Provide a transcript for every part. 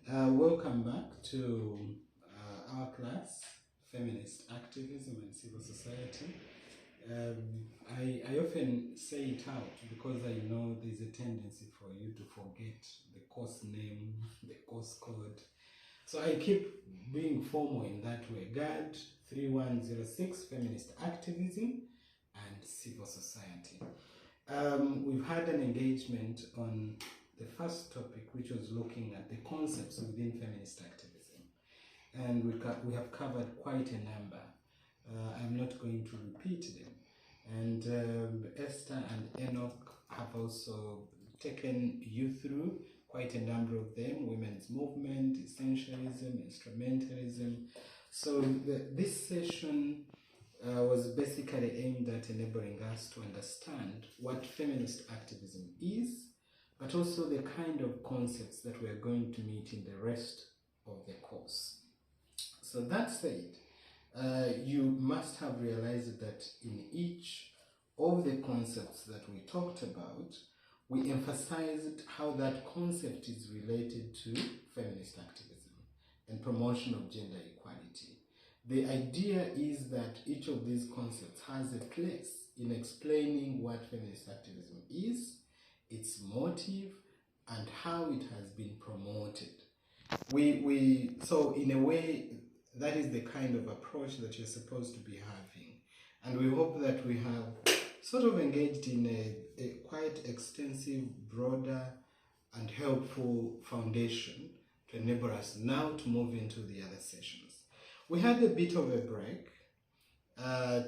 Welcome back to our class, Feminist Activism and Civil Society. I often say it out because I know there's a tendency for you to forget the course name, the course code. So I keep being formal in that way. GAD 3106, Feminist Activism and Civil Society. We've had an engagement on the first topic, which was looking at the concepts within feminist activism. And we have covered quite a number. I'm not going to repeat them. And Esther and Enoch have also taken you through quite a number of them: women's movement, essentialism, instrumentalism. So this session was basically aimed at enabling us to understand what feminist activism is, but also the kind of concepts that we are going to meet in the rest of the course. So that said, you must have realized that in each of the concepts that we talked about, we emphasized how that concept is related to feminist activism and promotion of gender equality. The idea is that each of these concepts has a place in explaining what feminist activism is, its motive, and how it has been promoted. So in a way, that is the kind of approach that you're supposed to be having. And we hope that we have sort of engaged in a quite extensive, broader, and helpful foundation to enable us now to move into the other sessions. We had a bit of a break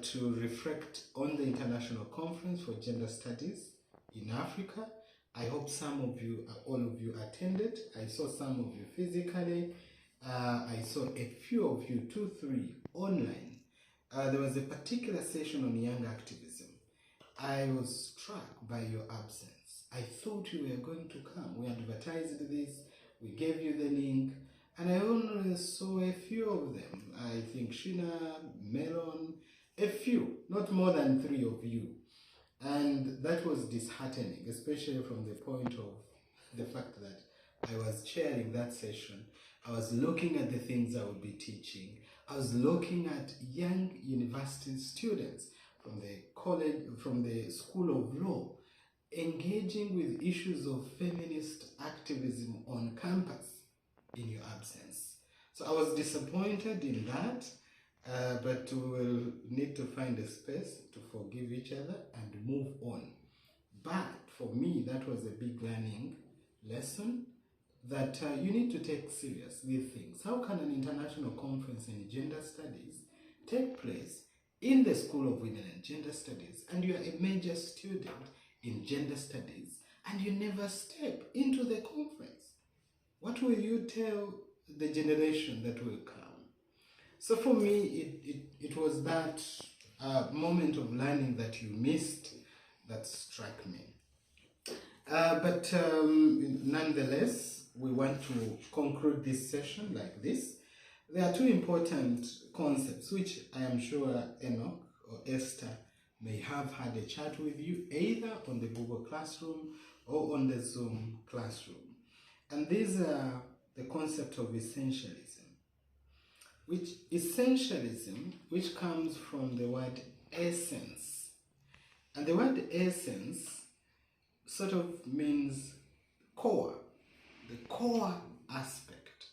to reflect on the International Conference for Gender Studies in Africa. I hope some of you, all of you attended. I saw some of you physically. I saw a few of you, 2, 3, online. There was a particular session on young activism. I was struck by your absence. I thought you were going to come. We advertised this, we gave you the link, and I only saw a few of them. I think Shina, Melon, a few, not more than 3 of you. And that was disheartening, especially from the point of the fact that I was chairing that session. I was looking at the things I would be teaching. I was looking at young university students from the college, from the School of Law, engaging with issues of feminist activism on campus in your absence. So I was disappointed in that. But we will need to find a space to forgive each other and move on. But for me, that was a big learning lesson that you need to take seriously things. How can an international conference in gender studies take place in the School of Women and Gender Studies, and you are a major student in gender studies, and you never step into the conference? What will you tell the generation that will come? So for me, it was that moment of learning that you missed that struck me. But nonetheless, we want to conclude this session like this. There are 2 important concepts which I am sure Enoch or Esther may have had a chat with you, either on the Google Classroom or on the Zoom classroom. And these are the concept of essentialism. Which comes from the word essence. And the word essence sort of means core, the core aspect.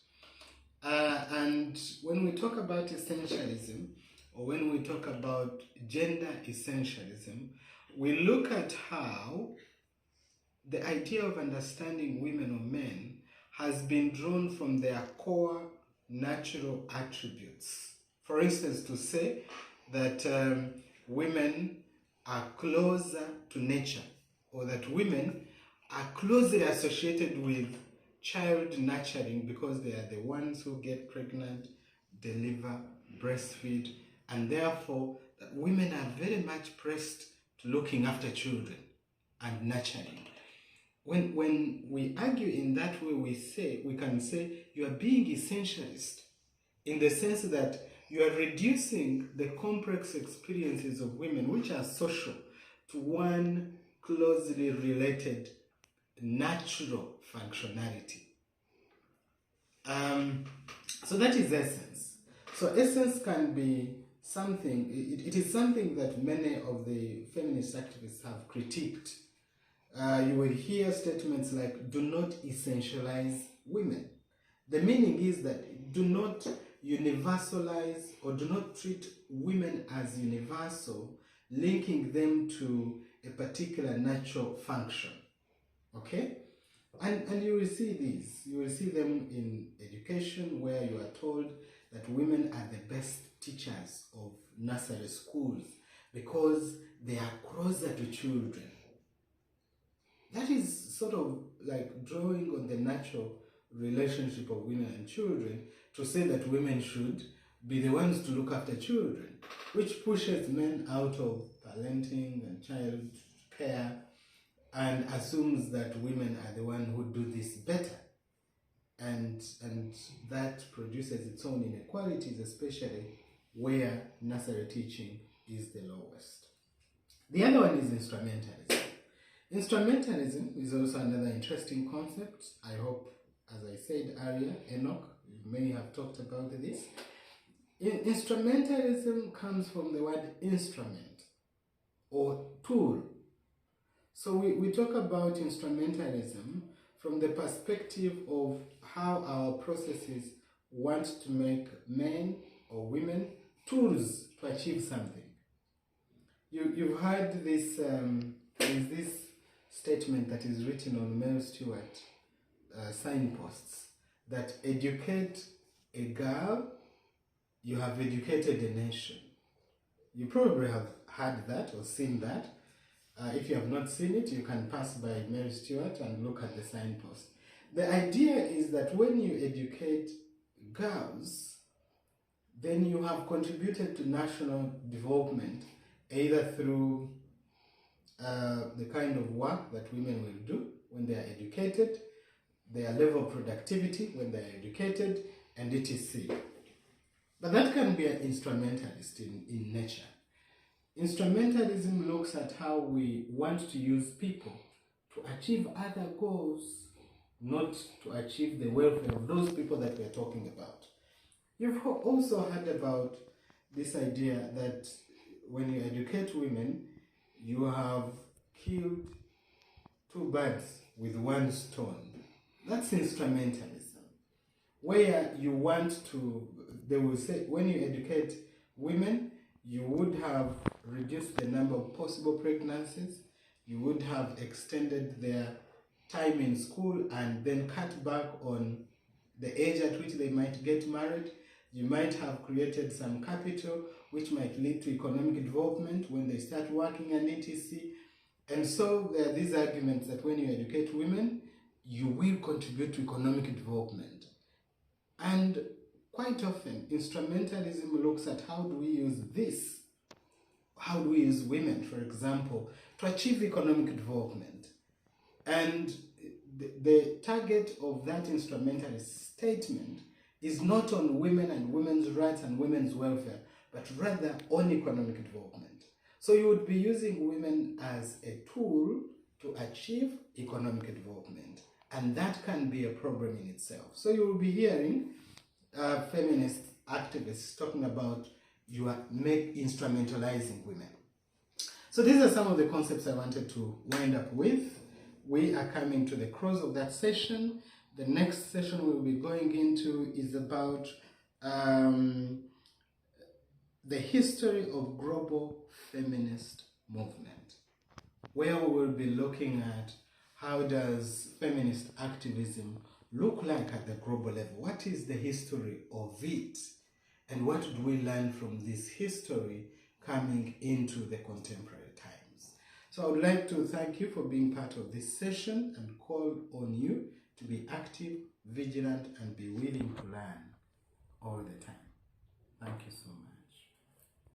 And when we talk about essentialism, or when we talk about gender essentialism, we look at how the idea of understanding women or men has been drawn from their core natural attributes. For instance, to say that women are closer to nature, or that women are closely associated with child nurturing because they are the ones who get pregnant, deliver, breastfeed, and therefore that women are very much pressed to looking after children and nurturing. When we argue in that way, we can say you are being essentialist, in the sense that you are reducing the complex experiences of women, which are social, to one closely related natural functionality. So that is essence. So essence can be something, it is something that many of the feminist activists have critiqued. You will hear statements like, do not essentialize women. The meaning is that do not universalize or do not treat women as universal, linking them to a particular natural function. Okay? And you will see these. You will see them in education, where you are told that women are the best teachers of nursery schools because they are closer to children. That is sort of like drawing on the natural relationship of women and children to say that women should be the ones to look after children, which pushes men out of parenting and child care and assumes that women are the one who do this better. And that produces its own inequalities, especially where nursery teaching is the lowest. The other one is instrumentalism. Instrumentalism is also another interesting concept. I hope, as I said earlier, Enoch, you may have talked about this. Instrumentalism comes from the word instrument or tool. So we talk about instrumentalism from the perspective of how our processes want to make men or women tools to achieve something. You've heard this, is this statement that is written on Mel Stewart signposts, that educate a girl, you have educated a nation. You probably have heard that or seen that. If you have not seen it, you can pass by Mary Stewart and look at the signpost. The idea is that when you educate girls, then you have contributed to national development, either through the kind of work that women will do when they are educated, their level of productivity when they are educated, and etc. But that can be an instrumentalist in nature. Instrumentalism looks at how we want to use people to achieve other goals, not to achieve the welfare of those people that we're talking about. You've also heard about this idea that when you educate women, you have killed two birds with one stone. That's instrumentalism, where you want to, they will say, when you educate women, you would have reduced the number of possible pregnancies, you would have extended their time in school and then cut back on the age at which they might get married. You might have created some capital which might lead to economic development when they start working and etc. And so there are these arguments that when you educate women, you will contribute to economic development. And quite often, instrumentalism looks at how do we use this, how do we use women, for example, to achieve economic development. And the target of that instrumentalist statement is not on women and women's rights and women's welfare, but rather on economic development. So you would be using women as a tool to achieve economic development. And that can be a problem in itself. So you will be hearing feminist activists talking about you are instrumentalizing women. So these are some of the concepts I wanted to wind up with. We are coming to the close of that session. The next session we'll be going into is about the history of global feminist movement, where we will be looking at how does feminist activism look like at the global level? What is the history of it? And what do we learn from this history coming into the contemporary times? So I would like to thank you for being part of this session and call on you to be active, vigilant, and be willing to learn all the time. Thank you so much.